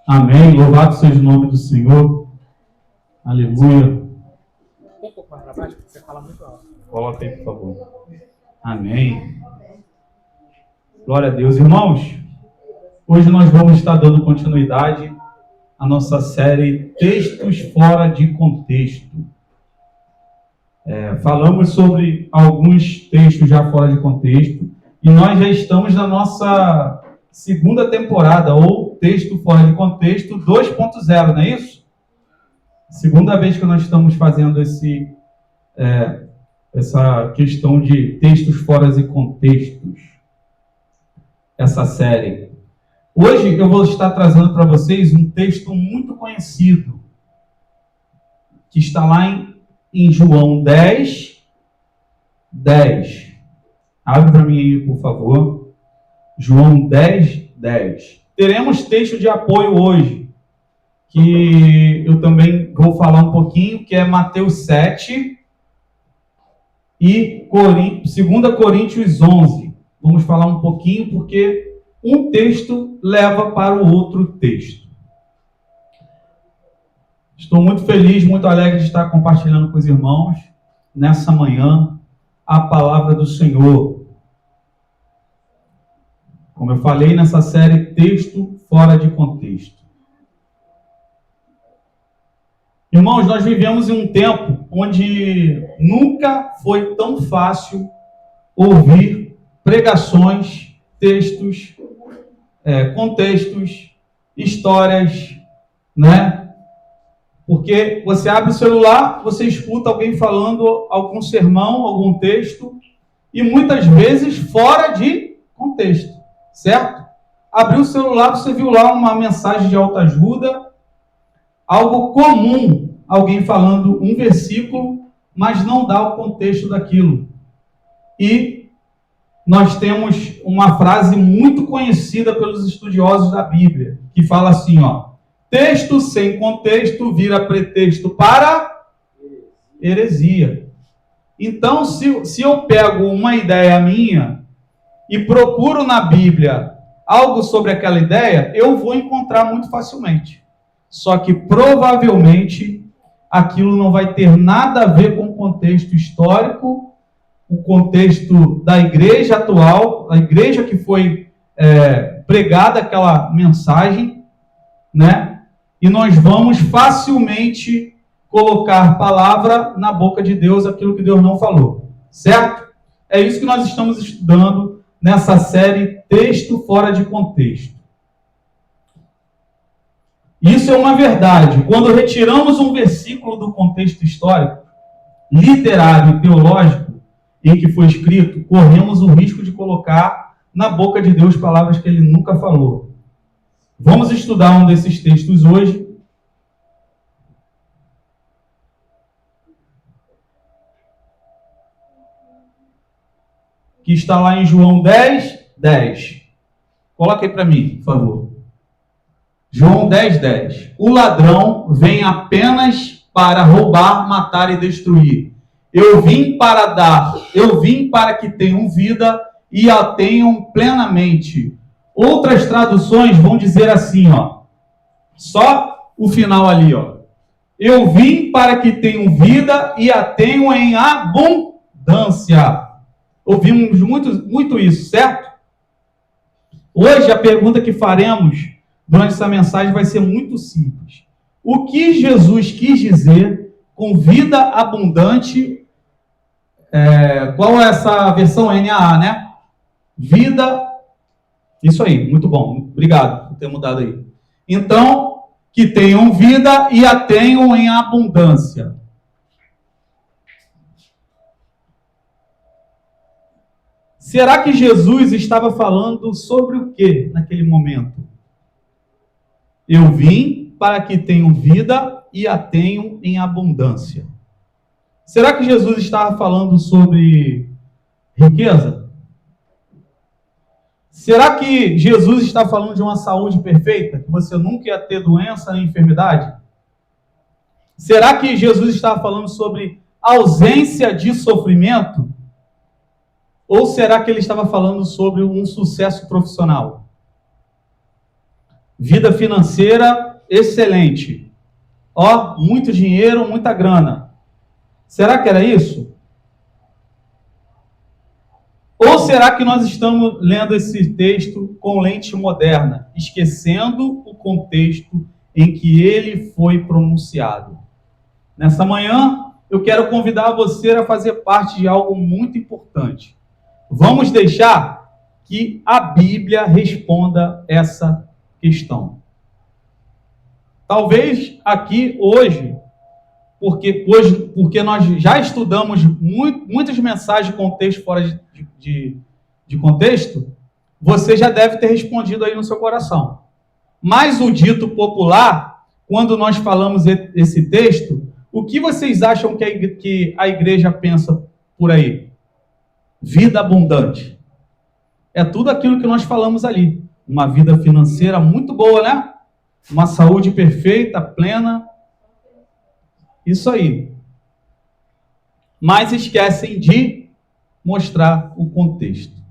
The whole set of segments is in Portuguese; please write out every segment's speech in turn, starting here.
Amém. Louvado seja o nome do Senhor. Aleluia. Um pouco mais para baixo, porque você fala muito alto. Coloca aí, por favor. Amém. Glória a Deus. Irmãos, hoje nós vamos estar dando continuidade à nossa série Textos Fora de Contexto. Falamos sobre alguns textos já fora de contexto e nós já estamos na nossa segunda temporada, ou Texto Fora de Contexto 2.0, não é isso? Segunda vez que nós estamos fazendo essa questão de textos fora de contextos, essa série. Hoje eu vou estar trazendo para vocês um texto muito conhecido, que está lá em João 10. Abre para mim aí, por favor. João 10. Teremos texto de apoio hoje, que eu também vou falar um pouquinho, que é Mateus 7 e 2 Coríntios 11. Vamos falar um pouquinho, porque um texto leva para o outro texto. Estou muito feliz, muito alegre de estar compartilhando com os irmãos, nessa manhã, a palavra do Senhor. Como eu falei nessa série, Texto Fora de Contexto. Irmãos, nós vivemos em um tempo onde nunca foi tão fácil ouvir pregações, textos, contextos, histórias, né? Porque você abre o celular, você escuta alguém falando algum sermão, algum texto, e muitas vezes fora de contexto, certo? Abriu o celular, você viu lá uma mensagem de autoajuda, algo comum, alguém falando um versículo, mas não dá o contexto daquilo. E nós temos uma frase muito conhecida pelos estudiosos da Bíblia, que fala assim, texto sem contexto vira pretexto para heresia. Então, se eu pego uma ideia minha e procuro na Bíblia algo sobre aquela ideia, eu vou encontrar muito facilmente. Só que provavelmente aquilo não vai ter nada a ver com o contexto histórico, o contexto da igreja atual, a igreja que foi pregada aquela mensagem, né? E nós vamos facilmente colocar palavra na boca de Deus, aquilo que Deus não falou, certo? É isso que nós estamos estudando nessa série Texto Fora de Contexto. Isso é uma verdade. Quando retiramos um versículo do contexto histórico, literário e teológico, em que foi escrito, corremos o risco de colocar na boca de Deus palavras que ele nunca falou. Vamos estudar um desses textos hoje. Que está lá em João 10. Coloca aí para mim, por favor. João 10. O ladrão vem apenas para roubar, matar e destruir. Eu vim para que tenham vida e a tenham plenamente. Outras traduções vão dizer assim, só o final ali, Eu vim para que tenham vida e a tenham em abundância. Ouvimos muito isso, certo? Hoje a pergunta que faremos durante essa mensagem vai ser muito simples. O que Jesus quis dizer com vida abundante? Qual é essa versão NAA, né? Vida. Isso aí, muito bom. Obrigado por ter mudado aí. Então, que tenham vida e a tenham em abundância. Será que Jesus estava falando sobre o que naquele momento? Eu vim para que tenham vida e a tenham em abundância. Será que Jesus estava falando sobre riqueza? Será que Jesus está falando de uma saúde perfeita? Que você nunca ia ter doença nem enfermidade? Será que Jesus estava falando sobre ausência de sofrimento? Ou será que ele estava falando sobre um sucesso profissional? vida financeira excelente. Ó, muito dinheiro, muita grana. Será que era isso? Ou será que nós estamos lendo esse texto com lente moderna, esquecendo o contexto em que ele foi pronunciado? Nessa manhã, eu quero convidar você a fazer parte de algo muito importante. Vamos deixar que a Bíblia responda essa questão. Talvez aqui hoje, porque nós já estudamos muitas mensagens de contexto fora de contexto, você já deve ter respondido aí no seu coração. Mas o dito popular, quando nós falamos esse texto, o que vocês acham que a igreja pensa por aí? Vida abundante. É tudo aquilo que nós falamos ali. Uma vida financeira muito boa, né? Uma saúde perfeita, plena. Isso aí. Mas esquecem de mostrar o contexto.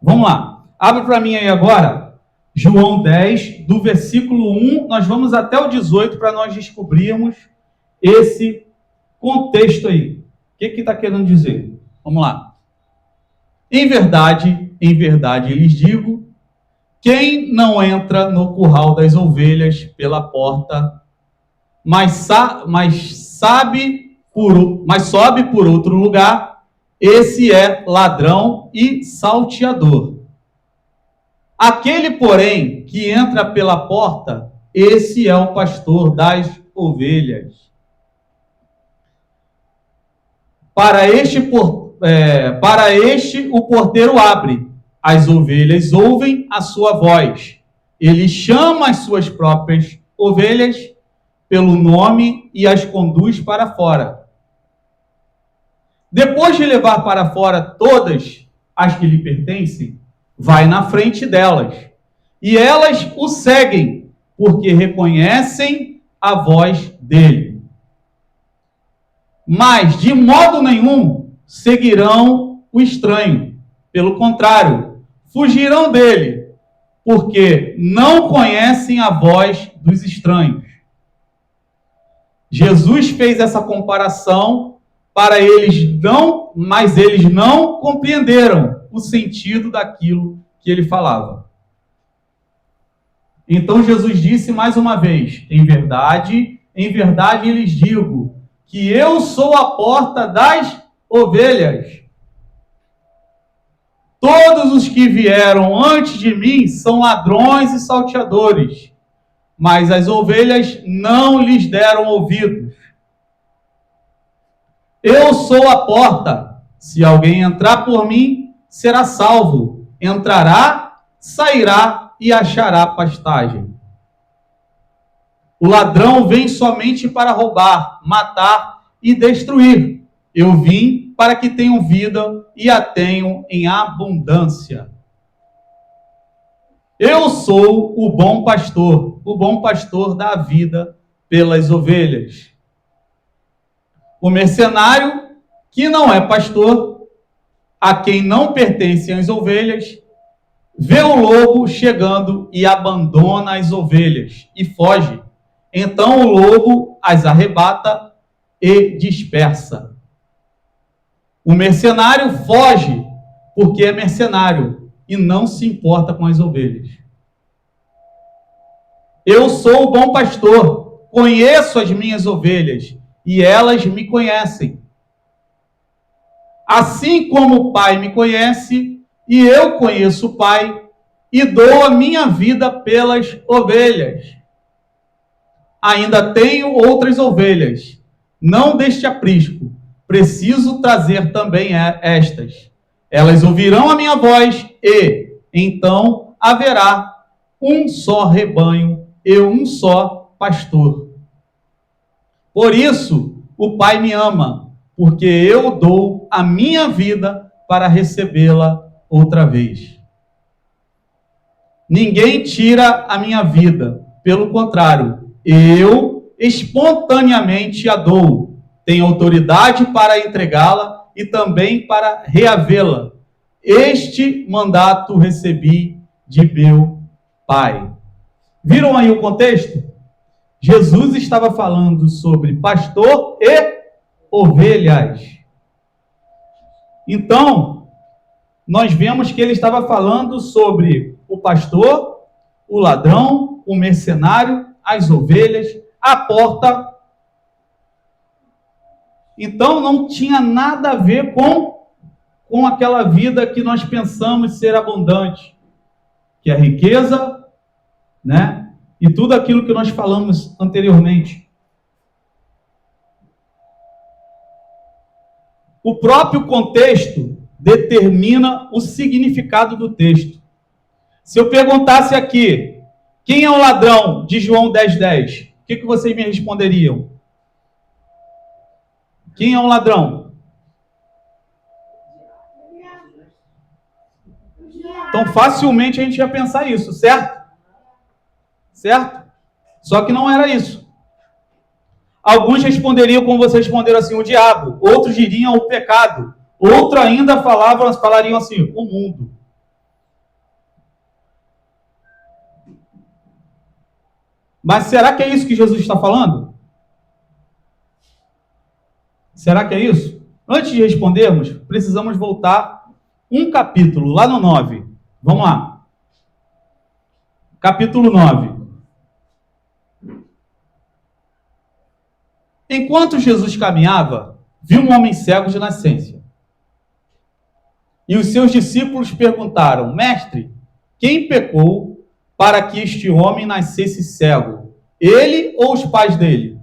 Vamos lá. Abre para mim aí agora, João 10, do versículo 1, nós vamos até o 18 para nós descobrirmos esse contexto aí. O que está querendo dizer? Vamos lá. Em verdade, lhes digo, quem não entra no curral das ovelhas pela porta, mas sobe por outro lugar, esse é ladrão e salteador. Aquele, porém, que entra pela porta, esse é o pastor das ovelhas. Para este o porteiro abre, as ovelhas ouvem a sua voz. Ele chama as suas próprias ovelhas pelo nome e as conduz para fora. Depois de levar para fora todas as que lhe pertencem, vai na frente delas. E elas o seguem, porque reconhecem a voz dele. Mas, de modo nenhum, seguirão o estranho. Pelo contrário, fugirão dele, porque não conhecem a voz dos estranhos. Jesus fez essa comparação para mas eles não compreenderam o sentido daquilo que ele falava. Então Jesus disse mais uma vez, em verdade lhes digo, que eu sou a porta das ovelhas. Todos os que vieram antes de mim são ladrões e salteadores, mas as ovelhas não lhes deram ouvidos. Eu sou a porta. Se alguém entrar por mim, será salvo. Entrará, sairá e achará pastagem. O ladrão vem somente para roubar, matar e destruir. Eu vim para que tenham vida e a tenham em abundância. Eu sou o bom pastor dá a vida pelas ovelhas. O mercenário, que não é pastor, a quem não pertencem as ovelhas, vê o lobo chegando e abandona as ovelhas e foge. Então o lobo as arrebata e dispersa. O mercenário foge porque é mercenário e não se importa com as ovelhas. Eu sou o bom pastor, conheço as minhas ovelhas e elas me conhecem. Assim como o Pai me conhece e eu conheço o Pai e dou a minha vida pelas ovelhas. Ainda tenho outras ovelhas, não deste aprisco. Preciso trazer também estas. Elas ouvirão a minha voz e, então, haverá um só rebanho e um só pastor. Por isso, o Pai me ama, porque eu dou a minha vida para recebê-la outra vez. Ninguém tira a minha vida, pelo contrário, eu espontaneamente a dou. Tenho autoridade para entregá-la e também para reavê-la. Este mandato recebi de meu Pai. Viram aí o contexto? Jesus estava falando sobre pastor e ovelhas. Então, nós vemos que ele estava falando sobre o pastor, o ladrão, o mercenário, as ovelhas, a porta. Então, não tinha nada a ver com aquela vida que nós pensamos ser abundante, que é a riqueza, né? E tudo aquilo que nós falamos anteriormente. O próprio contexto determina o significado do texto. Se eu perguntasse aqui, quem é o ladrão de João 10:10? O que vocês me responderiam? Quem é o ladrão? Então, facilmente a gente ia pensar isso, certo? Certo? Só que não era isso. Alguns responderiam como vocês responderam assim, o diabo. Outros diriam o pecado. Outros ainda falariam assim, o mundo. Mas será que é isso que Jesus está falando? Será que é isso? Antes de respondermos, precisamos voltar um capítulo, lá no 9. Vamos lá. Capítulo 9. Enquanto Jesus caminhava, viu um homem cego de nascença. E os seus discípulos perguntaram, mestre, quem pecou para que este homem nascesse cego? Ele ou os pais dele?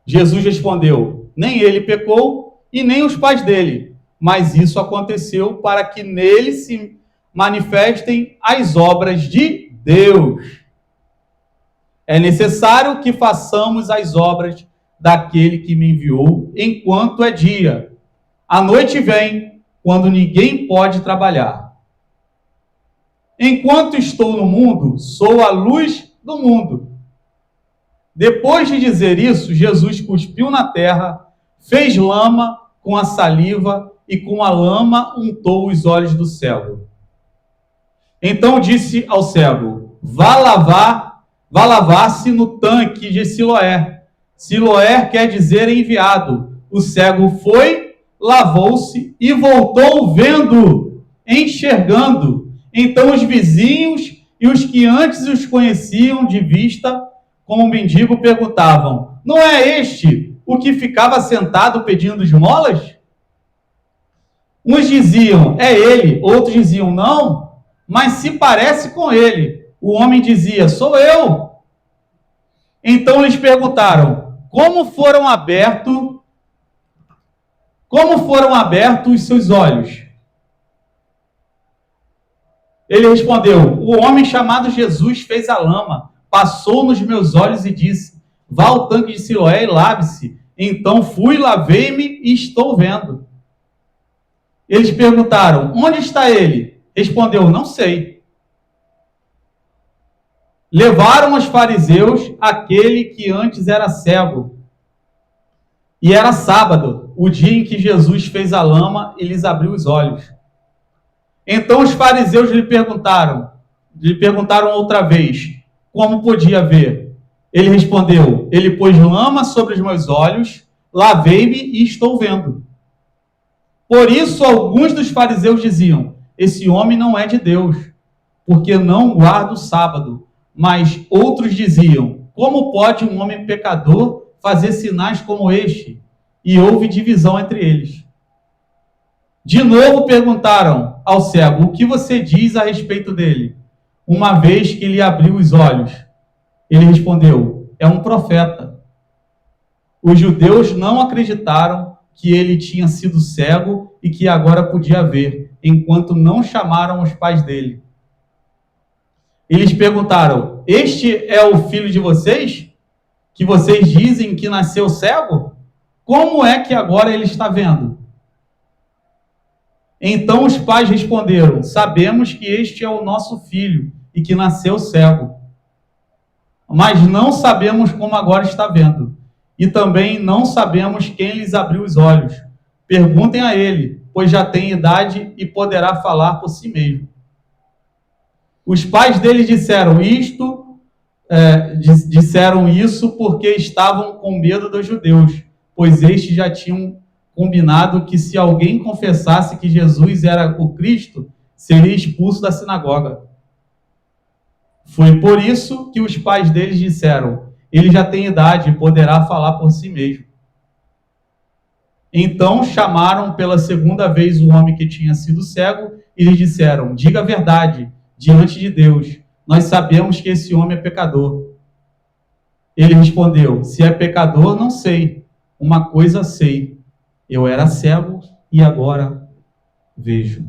Jesus respondeu, nem ele pecou e nem os pais dele, mas isso aconteceu para que nele se manifestem as obras de Deus. É necessário que façamos as obras daquele que me enviou enquanto é dia. A noite vem, quando ninguém pode trabalhar. Enquanto estou no mundo, sou a luz do mundo. Depois de dizer isso, Jesus cuspiu na terra, fez lama com a saliva e com a lama untou os olhos do cego. Então disse ao cego, vá lavar-se no tanque de Siloé. Siloé quer dizer enviado. O cego foi, lavou-se e voltou vendo, enxergando. Então os vizinhos e os que antes os conheciam de vista, como um mendigo, perguntavam, não é este o que ficava sentado pedindo esmolas? Uns diziam, é ele. Outros diziam, não, mas se parece com ele. O homem dizia, sou eu. Então eles perguntaram, como foram abertos os seus olhos? Ele respondeu, o homem chamado Jesus fez a lama, passou nos meus olhos e disse, vá ao tanque de Siloé e lave-se. Então fui, lavei-me e estou vendo. Eles perguntaram, onde está ele? Respondeu, não sei. Levaram os fariseus aquele que antes era cego. E era sábado, o dia em que Jesus fez a lama e lhes abriu os olhos. Então os fariseus lhe perguntaram outra vez, como podia ver? Ele respondeu, ele pôs lama sobre os meus olhos, lavei-me e estou vendo. Por isso alguns dos fariseus diziam, esse homem não é de Deus, porque não guarda o sábado. Mas outros diziam, como pode um homem pecador fazer sinais como este? E houve divisão entre eles. De novo perguntaram ao cego, o que você diz a respeito dele? Uma vez que lhe abriu os olhos. Ele respondeu, é um profeta. Os judeus não acreditaram que ele tinha sido cego e que agora podia ver, enquanto não chamaram os pais dele. Eles perguntaram, este é o filho de vocês? Que vocês dizem que nasceu cego? Como é que agora ele está vendo? Então os pais responderam, sabemos que este é o nosso filho e que nasceu cego. Mas não sabemos como agora está vendo. E também não sabemos quem lhes abriu os olhos. Perguntem a ele, pois já tem idade e poderá falar por si mesmo. Os pais dele disseram disseram isso porque estavam com medo dos judeus, pois estes já tinham combinado que se alguém confessasse que Jesus era o Cristo, seria expulso da sinagoga. Foi por isso que os pais deles disseram: ele já tem idade e poderá falar por si mesmo. Então chamaram pela segunda vez o homem que tinha sido cego e lhe disseram: diga a verdade diante de Deus, nós sabemos que esse homem é pecador. Ele respondeu: se é pecador, não sei. Uma coisa sei, eu era cego e agora vejo.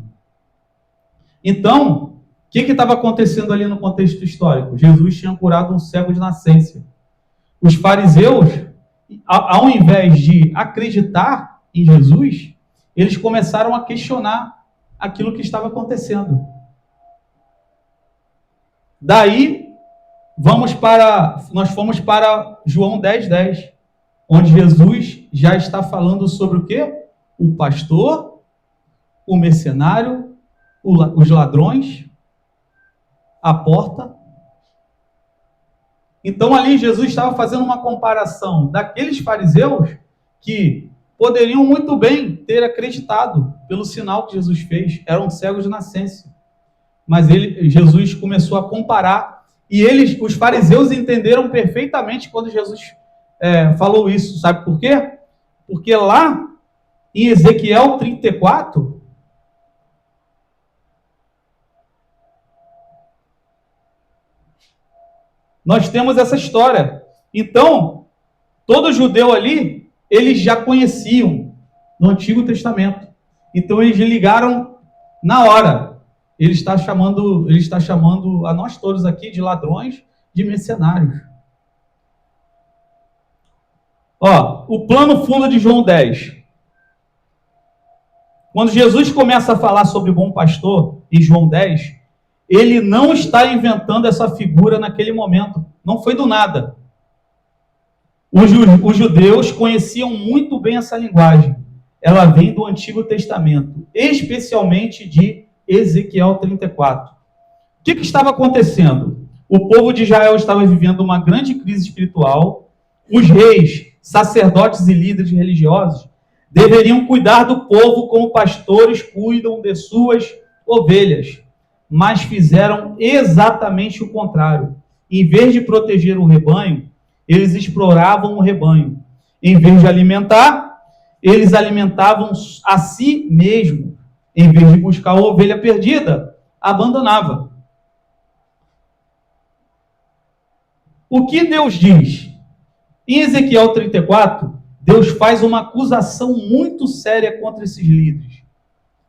Então, o que estava acontecendo ali no contexto histórico? Jesus tinha curado um cego de nascença. Os fariseus, ao invés de acreditar em Jesus, eles começaram a questionar aquilo que estava acontecendo. Daí, nós fomos para João 10:10, onde Jesus já está falando sobre o quê? O pastor, o mercenário, os ladrões, a porta. Então ali Jesus estava fazendo uma comparação daqueles fariseus que poderiam muito bem ter acreditado pelo sinal que Jesus fez, eram cegos de nascença. Mas Jesus começou a comparar, e os fariseus entenderam perfeitamente quando Jesus falou isso. Sabe por quê? Porque lá em Ezequiel 34, nós temos essa história. Então, todo judeu ali, eles já conheciam no Antigo Testamento. Então, eles ligaram na hora. Ele está chamando a nós todos aqui de ladrões, de mercenários. O plano fundo de João 10. Quando Jesus começa a falar sobre o bom pastor, em João 10, ele não está inventando essa figura naquele momento. Não foi do nada. Os judeus conheciam muito bem essa linguagem. Ela vem do Antigo Testamento, especialmente de Ezequiel 34. O que estava acontecendo? O povo de Israel estava vivendo uma grande crise espiritual. Os reis, sacerdotes e líderes religiosos deveriam cuidar do povo como pastores cuidam de suas ovelhas, mas fizeram exatamente o contrário. Em vez de proteger o rebanho, eles exploravam o rebanho. Em vez de alimentar, eles alimentavam a si mesmos. Em vez de buscar a ovelha perdida, abandonava. O que Deus diz? Em Ezequiel 34, Deus faz uma acusação muito séria contra esses líderes.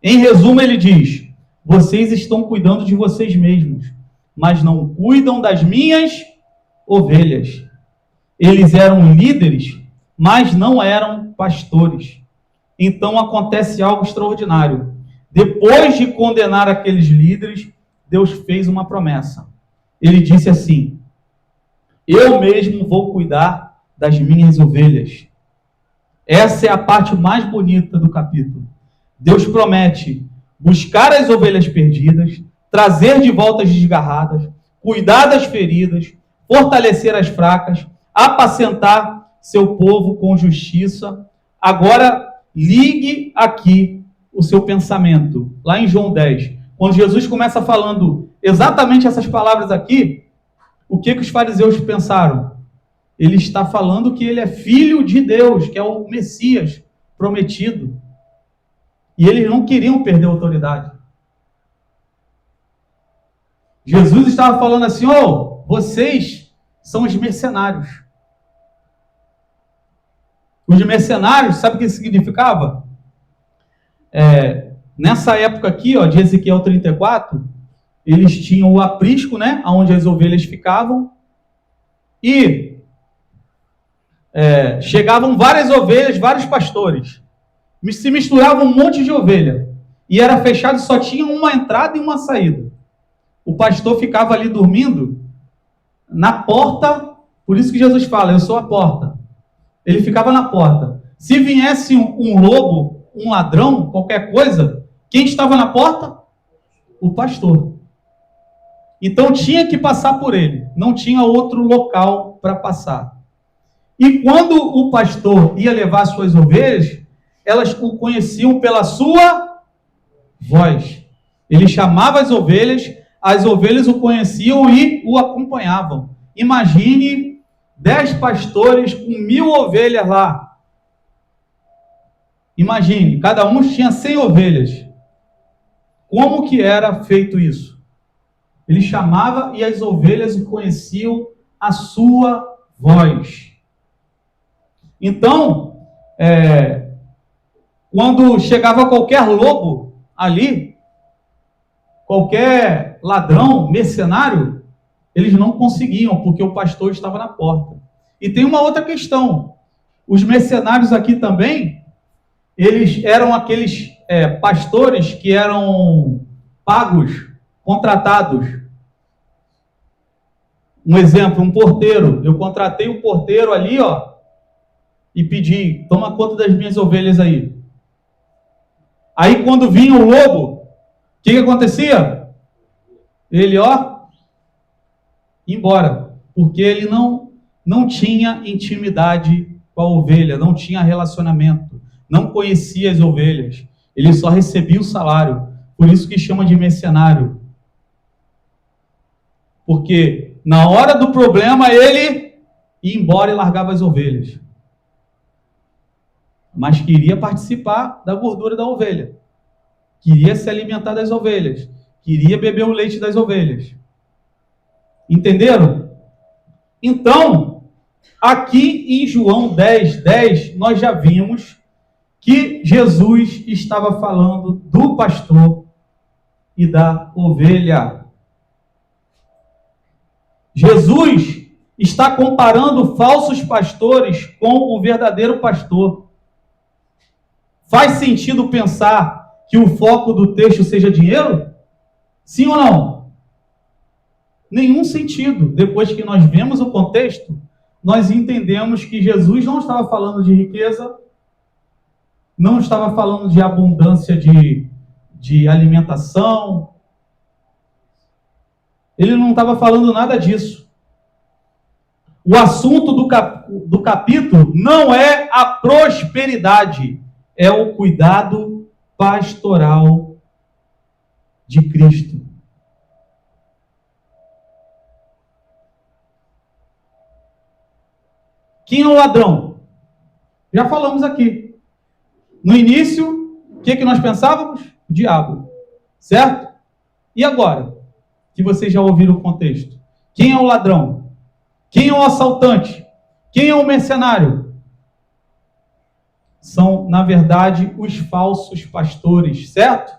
Em resumo, ele diz: vocês estão cuidando de vocês mesmos, mas não cuidam das minhas ovelhas. Eles eram líderes, mas não eram pastores. Então acontece algo extraordinário. Depois de condenar aqueles líderes, Deus fez uma promessa. Ele disse assim: eu mesmo vou cuidar das minhas ovelhas. Essa é a parte mais bonita do capítulo. Deus promete buscar as ovelhas perdidas, trazer de volta as desgarradas, cuidar das feridas, fortalecer as fracas, apacentar seu povo com justiça. Agora, ligue aqui o seu pensamento. Lá em João 10, quando Jesus começa falando exatamente essas palavras aqui, o que os fariseus pensaram? Ele está falando que ele é filho de Deus, que é o Messias prometido. E eles não queriam perder a autoridade. Jesus estava falando assim: vocês são os mercenários. Os mercenários, sabe o que significava? Nessa época aqui, de Ezequiel 34, eles tinham o aprisco, né, onde as ovelhas ficavam, e chegavam várias ovelhas, vários pastores. Se misturava um monte de ovelha. E era fechado, só tinha uma entrada e uma saída. O pastor ficava ali dormindo na porta, por isso que Jesus fala: eu sou a porta. Ele ficava na porta. Se viesse um lobo, um ladrão, qualquer coisa, quem estava na porta? O pastor. Então tinha que passar por ele, não tinha outro local para passar. E quando o pastor ia levar suas ovelhas, elas o conheciam pela sua voz. Ele chamava as ovelhas o conheciam e o acompanhavam. Imagine 10 pastores com 1000 ovelhas lá. Imagine, cada um tinha 100 ovelhas. Como que era feito isso? Ele chamava e as ovelhas o conheciam a sua voz. Então, quando chegava qualquer lobo ali, qualquer ladrão, mercenário, eles não conseguiam, porque o pastor estava na porta. E tem uma outra questão. Os mercenários aqui também, eles eram aqueles pastores que eram pagos, contratados. Um exemplo, um porteiro. Eu contratei um porteiro ali, e pedi, toma conta das minhas ovelhas aí. Aí quando vinha o lobo, o que acontecia? Ele, ia embora. Porque ele não tinha intimidade com a ovelha, não tinha relacionamento, não conhecia as ovelhas. Ele só recebia o salário. Por isso que chama de mercenário. Porque na hora do problema ele ia embora e largava as ovelhas. Mas queria participar da gordura da ovelha. Queria se alimentar das ovelhas. Queria beber o leite das ovelhas. Entenderam? Então, aqui em João 10:10, nós já vimos que Jesus estava falando do pastor e da ovelha. Jesus está comparando falsos pastores com o verdadeiro pastor. Faz sentido pensar que o foco do texto seja dinheiro? Sim ou não? Nenhum sentido. Depois que nós vemos o contexto, nós entendemos que Jesus não estava falando de riqueza, não estava falando de abundância de alimentação. Ele não estava falando nada disso. O assunto do capítulo não é a prosperidade, é o cuidado pastoral de Cristo. Quem é o ladrão? Já falamos aqui. No início, o que nós pensávamos? O diabo. Certo? E agora? Que vocês já ouviram o contexto. Quem é o ladrão? Quem é o assaltante? Quem é o mercenário? São, na verdade, os falsos pastores, certo?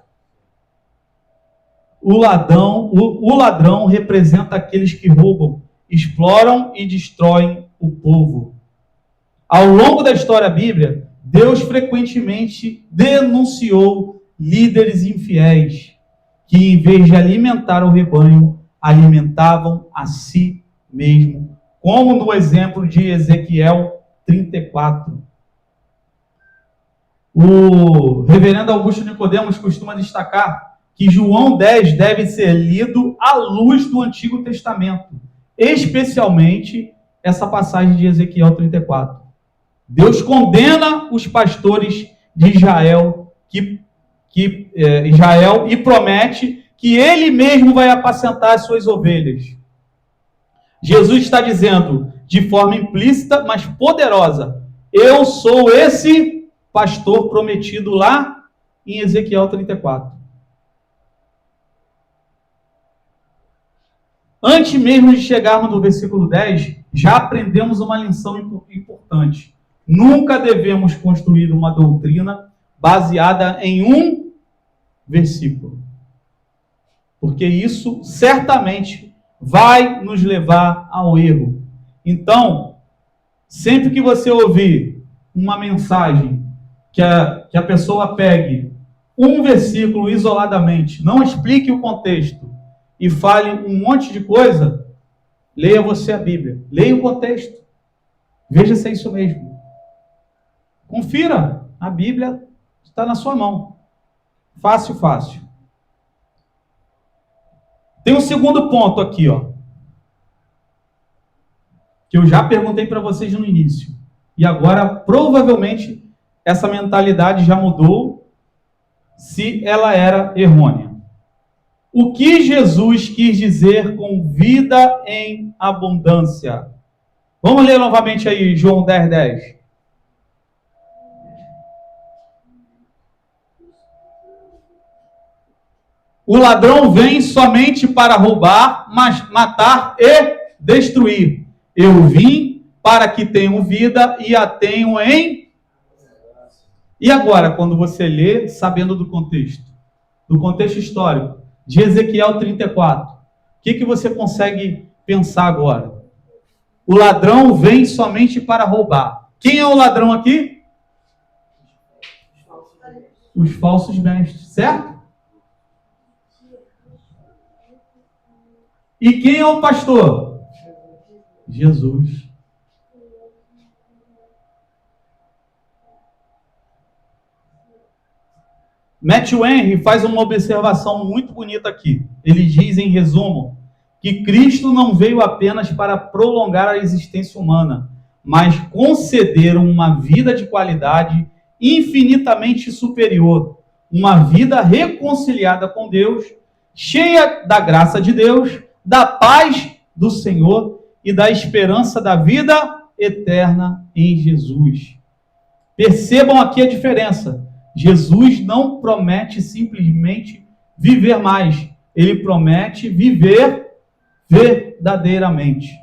O ladrão representa aqueles que roubam, exploram e destroem o povo. Ao longo da história bíblica, Deus frequentemente denunciou líderes infiéis que, em vez de alimentar o rebanho, alimentavam a si mesmo, como no exemplo de Ezequiel 34. O reverendo Augusto Nicodemos costuma destacar que João 10 deve ser lido à luz do Antigo Testamento, especialmente essa passagem de Ezequiel 34. Deus condena os pastores de Israel, Israel e promete que ele mesmo vai apacentar as suas ovelhas. Jesus está dizendo de forma implícita, mas poderosa: eu sou esse pastor prometido lá em Ezequiel 34. Antes mesmo de chegarmos no versículo 10, já aprendemos uma lição importante. Nunca devemos construir uma doutrina baseada em um versículo. Porque isso certamente vai nos levar ao erro. Então, sempre que você ouvir uma mensagem que a pessoa pegue um versículo isoladamente, não explique o contexto e fale um monte de coisa, leia você a Bíblia. Leia o contexto. Veja se é isso mesmo. Confira. A Bíblia está na sua mão. Fácil, fácil. Tem um segundo ponto aqui, ó, que eu já perguntei para vocês no início. E agora, provavelmente, essa mentalidade já mudou, se ela era errônea. O que Jesus quis dizer com vida em abundância? Vamos ler novamente aí, João 10:10. O ladrão vem somente para roubar, matar e destruir. Eu vim para que tenham vida e a tenham em... E agora, quando você lê, sabendo do contexto histórico, de Ezequiel 34, o que você consegue pensar agora? O ladrão vem somente para roubar. Quem é o ladrão aqui? Os falsos mestres, certo? E quem é o pastor? Jesus. Matthew Henry faz uma observação muito bonita aqui. Ele diz, em resumo, que Cristo não veio apenas para prolongar a existência humana, mas conceder uma vida de qualidade infinitamente superior, uma vida reconciliada com Deus, cheia da graça de Deus, da paz do Senhor e da esperança da vida eterna em Jesus. Percebam aqui a diferença. Jesus não promete simplesmente viver mais. Ele promete viver verdadeiramente.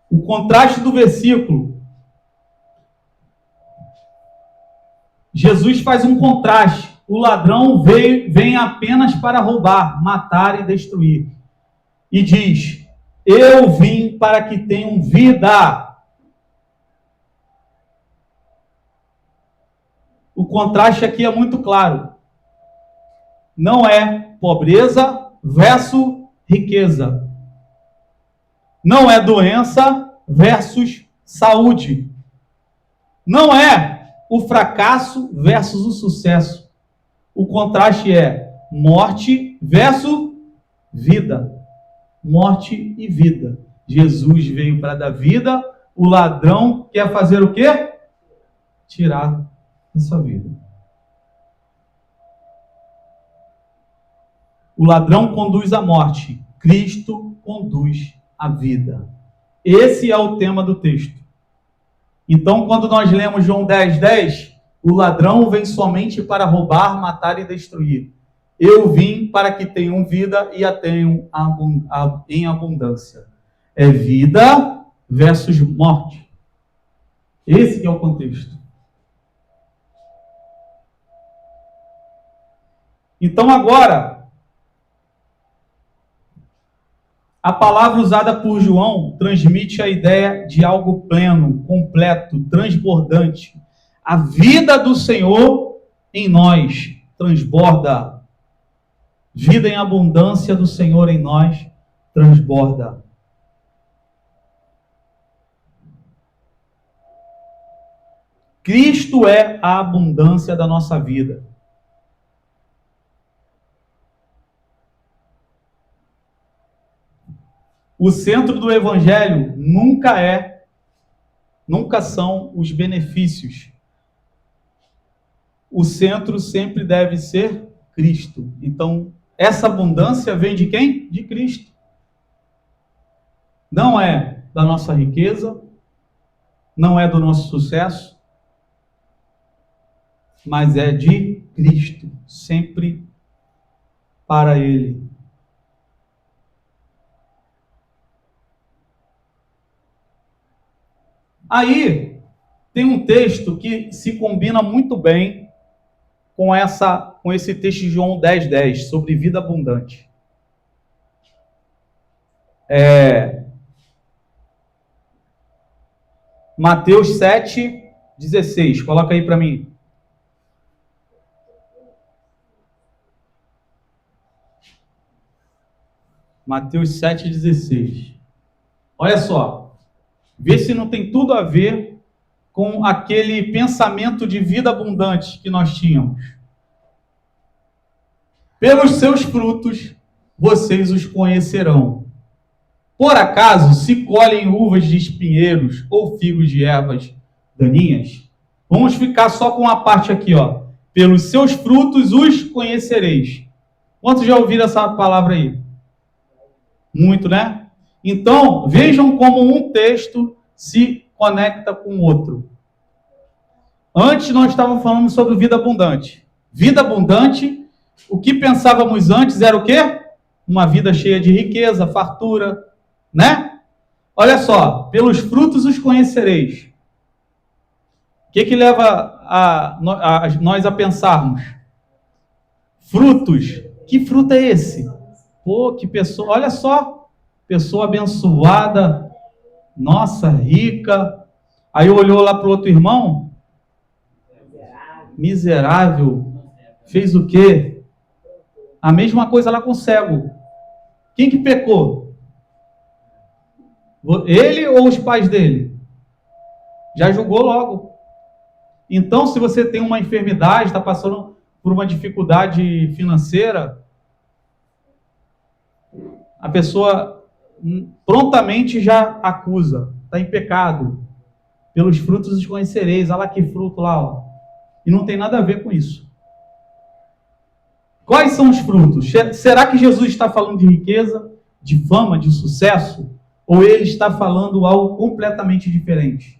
O contraste do versículo. Jesus faz um contraste. O ladrão vem apenas para roubar, matar e destruir. E diz, eu vim para que tenham vida. O contraste aqui é muito claro. Não é pobreza versus riqueza. Não é doença versus saúde. Não é o fracasso versus o sucesso. O contraste é morte versus vida. Morte e vida. Jesus veio para dar vida, o ladrão quer fazer o quê? Tirar a sua vida. O ladrão conduz à morte, Cristo conduz à vida. Esse é o tema do texto. Então, quando nós lemos João 10:10, o ladrão vem somente para roubar, matar e destruir. Eu vim para que tenham vida e a tenham em abundância. É vida versus morte. Esse que é o contexto. Então agora, a palavra usada por João transmite a ideia de algo pleno, completo, transbordante. A vida do Senhor em nós transborda. Vida em abundância do Senhor em nós transborda. Cristo é a abundância da nossa vida. O centro do Evangelho nunca são os benefícios. O centro sempre deve ser Cristo. Então, essa abundância vem de quem? De Cristo. Não é da nossa riqueza, não é do nosso sucesso, mas é de Cristo, sempre para Ele. Aí, tem um texto que se combina muito bem com esse texto de João 10:10, sobre vida abundante. Mateus 7:16, coloca aí para mim. Mateus 7:16. Olha só, vê se não tem tudo a ver com aquele pensamento de vida abundante que nós tínhamos. Pelos seus frutos vocês os conhecerão. Por acaso se colhem uvas de espinheiros ou figos de ervas daninhas? Vamos ficar só com a parte aqui, ó. Pelos seus frutos os conhecereis. Quantos já ouviram essa palavra aí? Muito, né? Então, vejam como um texto se conecta com o outro. Antes nós estávamos falando sobre vida abundante. Vida abundante, o que pensávamos antes era o quê? Uma vida cheia de riqueza, fartura, né? Olha só, pelos frutos os conhecereis. O que leva nós a pensarmos? Frutos. Que fruto é esse? Pô, que pessoa, olha só, pessoa abençoada, nossa, rica. Aí olhou lá para o outro irmão, miserável, fez o quê? A mesma coisa lá com o cego. Quem que pecou? Ele ou os pais dele? Já julgou logo. Então, se você tem uma enfermidade, está passando por uma dificuldade financeira, a pessoa prontamente já acusa, está em pecado. Pelos frutos os conhecereis. Olha lá que fruto lá, ó. E não tem nada a ver com isso. Quais são os frutos? Será que Jesus está falando de riqueza, de fama, de sucesso? Ou ele está falando algo completamente diferente?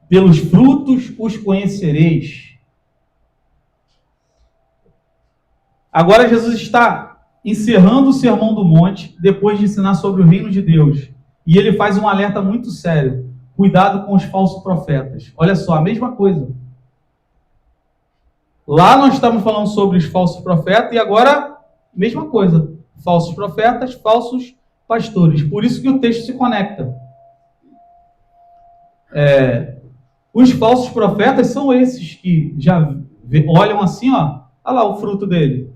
Pelos frutos os conhecereis. Agora Jesus está encerrando o Sermão do Monte, depois de ensinar sobre o reino de Deus. E ele faz um alerta muito sério. Cuidado com os falsos profetas. Olha só, a mesma coisa. Lá nós estamos falando sobre os falsos profetas e agora, mesma coisa. Falsos profetas, falsos pastores. Por isso que o texto se conecta. Os falsos profetas são esses que já olham assim, ó. Olha lá o fruto dele.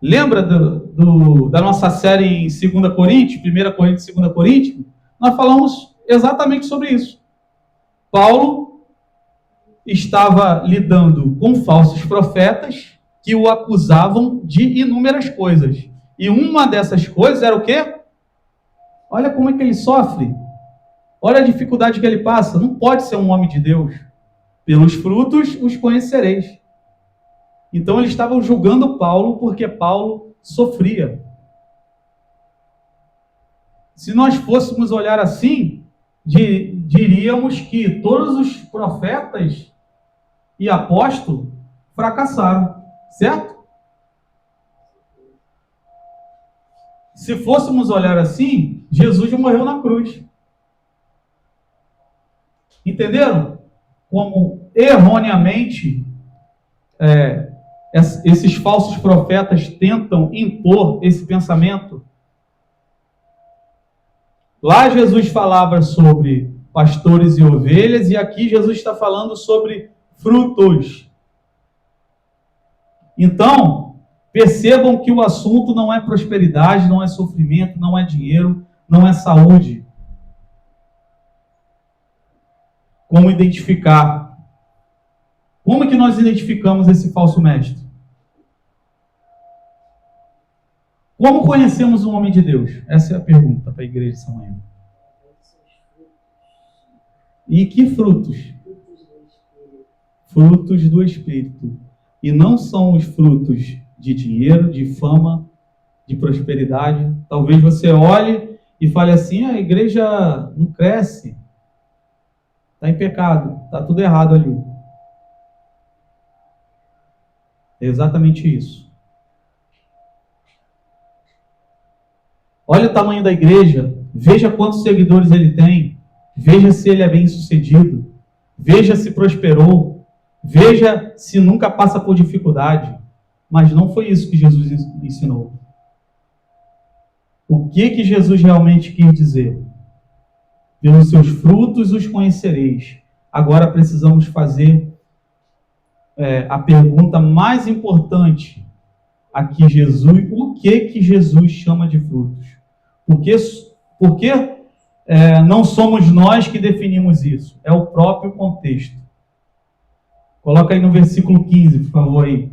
Lembra da nossa série em 2 Coríntios, 1 Coríntios e 2 Coríntios? Nós falamos exatamente sobre isso. Paulo estava lidando com falsos profetas que o acusavam de inúmeras coisas. E uma dessas coisas era o quê? Olha como é que ele sofre. Olha a dificuldade que ele passa. Não pode ser um homem de Deus. Pelos frutos os conhecereis. Então eles estavam julgando Paulo porque Paulo sofria. Se nós fôssemos olhar assim, diríamos que todos os profetas e apóstolos fracassaram, certo? Se fôssemos olhar assim, Jesus morreu na cruz. Entenderam? Como erroneamente esses falsos profetas tentam impor esse pensamento. Lá Jesus falava sobre pastores e ovelhas, e aqui Jesus está falando sobre frutos. Então, percebam que o assunto não é prosperidade, não é sofrimento, não é dinheiro, não é saúde. Como identificar? Como é que nós identificamos esse falso mestre? Como conhecemos um homem de Deus? Essa é a pergunta para a igreja essa manhã. E que frutos? Frutos do Espírito. E não são os frutos de dinheiro, de fama, de prosperidade. Talvez você olhe e fale assim, a igreja não cresce. Está em pecado, está tudo errado ali. É exatamente isso. Olha o tamanho da igreja, veja quantos seguidores ele tem, veja se ele é bem sucedido, veja se prosperou, veja se nunca passa por dificuldade. Mas não foi isso que Jesus ensinou. O que Jesus realmente quis dizer? Pelos seus frutos os conhecereis. Agora precisamos fazer a pergunta mais importante aqui, Jesus. O que Jesus chama de frutos? Porque não somos nós que definimos isso. É o próprio contexto. Coloca aí no versículo 15, por favor, aí.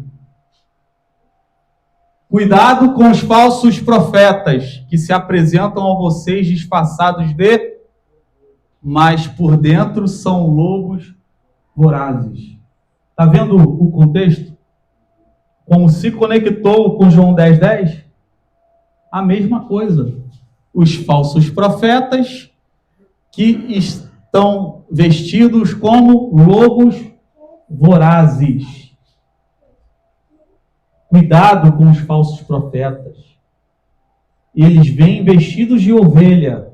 Cuidado com os falsos profetas que se apresentam a vocês disfarçados mas por dentro são lobos vorazes. Está vendo o contexto? Como se conectou com João 10:10? A mesma coisa. Os falsos profetas que estão vestidos como lobos vorazes. Cuidado com os falsos profetas. Eles vêm vestidos de ovelha.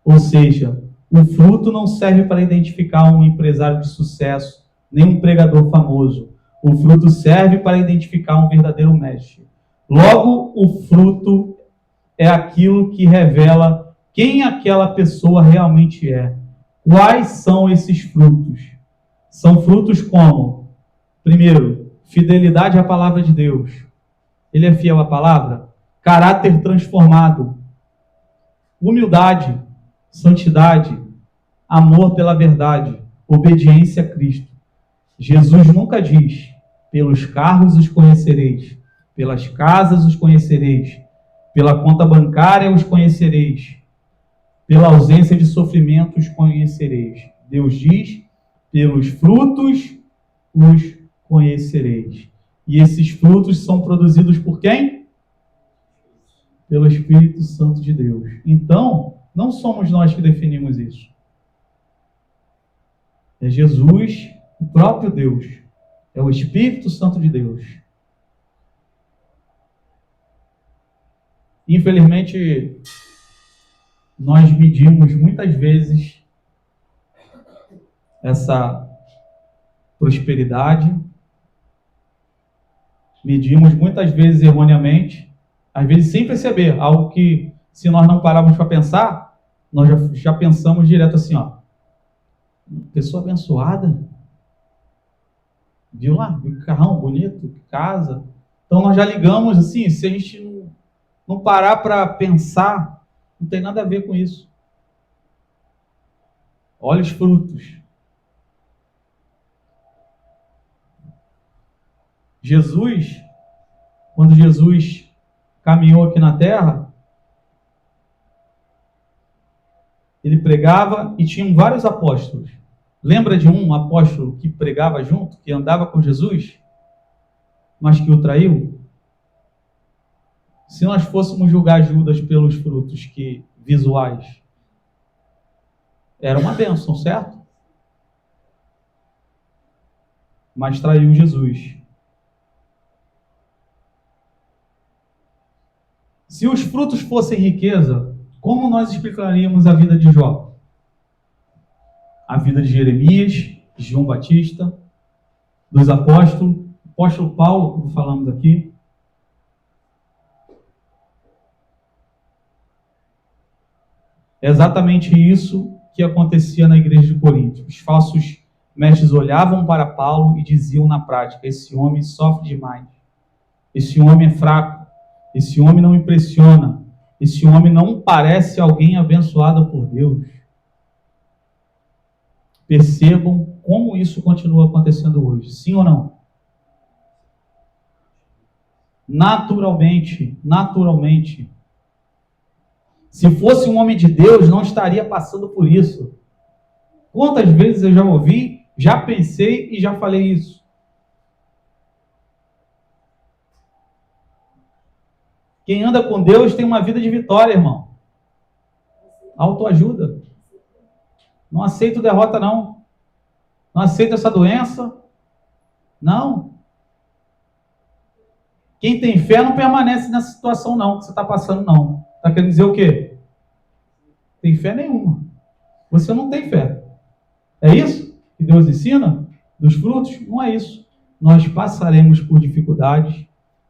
Ou seja, o fruto não serve para identificar um empresário de sucesso, nem um pregador famoso. O fruto serve para identificar um verdadeiro mestre. Logo, o fruto é aquilo que revela quem aquela pessoa realmente é. Quais são esses frutos? São frutos como, primeiro, fidelidade à palavra de Deus. Ele é fiel à palavra? Caráter transformado. Humildade, santidade, amor pela verdade, obediência a Cristo. Jesus nunca diz, pelos carros os conhecereis, pelas casas os conhecereis, pela conta bancária os conhecereis, pela ausência de sofrimento os conhecereis. Deus diz, pelos frutos os conhecereis. E esses frutos são produzidos por quem? Pelo Espírito Santo de Deus. Então, não somos nós que definimos isso. É Jesus, o próprio Deus. É o Espírito Santo de Deus. Infelizmente, nós medimos muitas vezes essa prosperidade, medimos muitas vezes erroneamente, às vezes sem perceber, algo que, se nós não pararmos para pensar, nós já pensamos direto assim, ó, pessoa abençoada, viu lá, viu que carrão bonito, que casa. Então nós já ligamos assim, se a gente não parar para pensar, não tem nada a ver com isso. Olha os frutos. Jesus, quando Jesus caminhou aqui na terra, ele pregava e tinham vários apóstolos. Lembra de um apóstolo que pregava junto, que andava com Jesus, mas que o traiu? Se nós fôssemos julgar Judas pelos frutos visuais, era uma bênção, certo? Mas traiu Jesus. Se os frutos fossem riqueza, como nós explicaríamos a vida de Jó? A vida de Jeremias, de João Batista, dos apóstolos, apóstolo Paulo, como falamos aqui. É exatamente isso que acontecia na igreja de Corinto. Os falsos mestres olhavam para Paulo e diziam na prática, esse homem sofre demais, esse homem é fraco, esse homem não impressiona, esse homem não parece alguém abençoado por Deus. Percebam como isso continua acontecendo hoje, sim ou não? Naturalmente. Se fosse um homem de Deus, não estaria passando por isso. Quantas vezes eu já ouvi, já pensei e já falei isso? Quem anda com Deus tem uma vida de vitória, irmão. Autoajuda. Não aceito derrota, não. Não aceito essa doença. Não. Quem tem fé não permanece nessa situação, não, que você está passando, não. Está querendo dizer o quê? Tem fé nenhuma. Você não tem fé. É isso que Deus ensina? Dos frutos? Não é isso. Nós passaremos por dificuldades,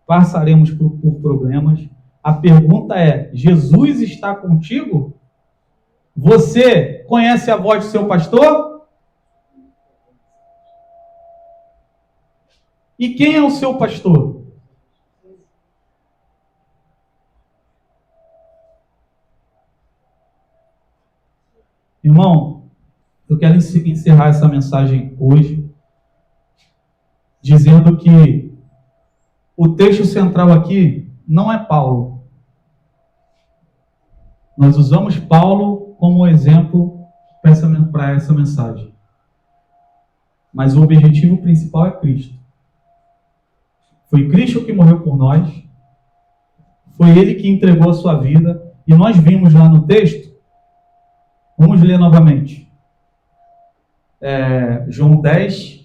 passaremos por problemas. A pergunta é, Jesus está contigo? Você conhece a voz do seu pastor? E quem é o seu pastor? Irmão, eu quero encerrar essa mensagem hoje dizendo que o texto central aqui não é Paulo. Nós usamos Paulo como exemplo para essa mensagem. Mas o objetivo principal é Cristo. Foi Cristo que morreu por nós. Foi Ele que entregou a sua vida. E nós vimos lá no texto, vamos ler novamente. João 10,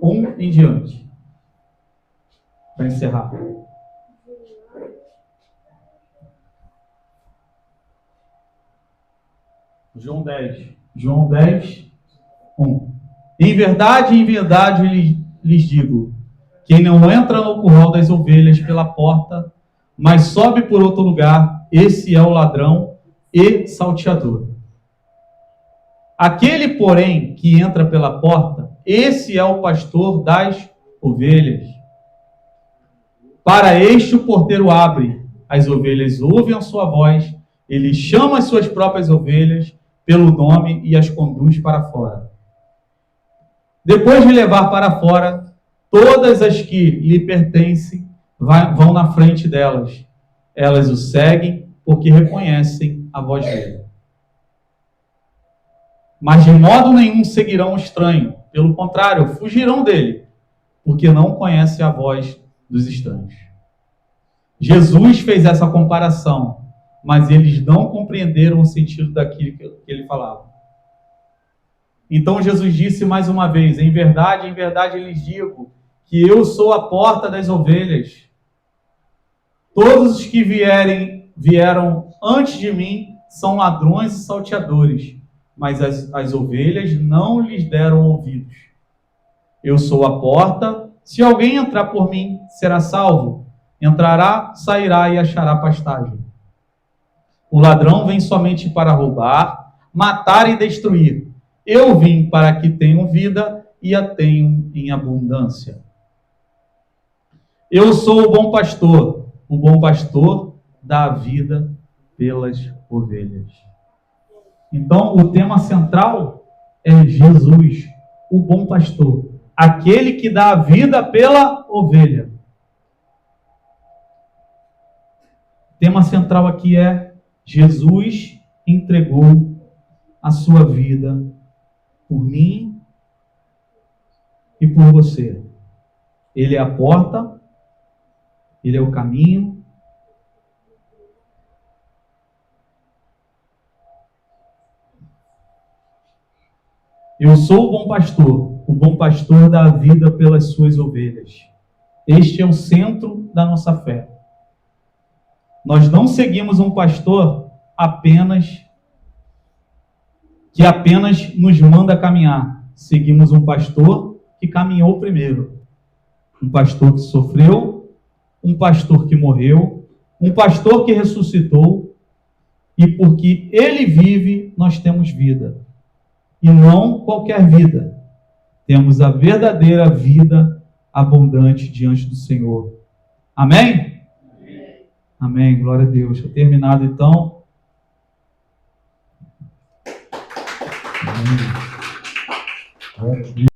1 em diante. Para encerrar. João 10, 1. Em verdade, lhes digo, quem não entra no curral das ovelhas pela porta, mas sobe por outro lugar, esse é o ladrão e salteador. Aquele, porém, que entra pela porta, esse é o pastor das ovelhas. Para este o porteiro abre, as ovelhas ouvem a sua voz, ele chama as suas próprias ovelhas pelo nome e as conduz para fora. Depois de levar para fora, todas as que lhe pertencem vão na frente delas. Elas o seguem porque reconhecem a voz dele. Mas de modo nenhum seguirão o estranho. Pelo contrário, fugirão dele, porque não conhecem a voz dos estranhos. Jesus fez essa comparação, mas eles não compreenderam o sentido daquilo que ele falava. Então Jesus disse mais uma vez, em verdade lhes digo, que eu sou a porta das ovelhas. Todos os que vieram antes de mim são ladrões e salteadores, mas as ovelhas não lhes deram ouvidos. Eu sou a porta, se alguém entrar por mim, será salvo. Entrará, sairá e achará pastagem. O ladrão vem somente para roubar, matar e destruir. Eu vim para que tenham vida e a tenham em abundância. Eu sou o bom pastor dá a vida pelas ovelhas. Então, o tema central é Jesus, o bom pastor, aquele que dá a vida pela ovelha. O tema central aqui é Jesus entregou a sua vida por mim e por você. Ele é a porta, ele é o caminho. Eu sou o bom pastor dá a vida pelas suas ovelhas. Este é o centro da nossa fé. Nós não seguimos um pastor que apenas nos manda caminhar. Seguimos um pastor que caminhou primeiro. Um pastor que sofreu, um pastor que morreu, um pastor que ressuscitou, e porque ele vive, nós temos vida. E não qualquer vida. Temos a verdadeira vida abundante diante do Senhor. Amém? Amém, glória a Deus. Estou terminado então. Amém.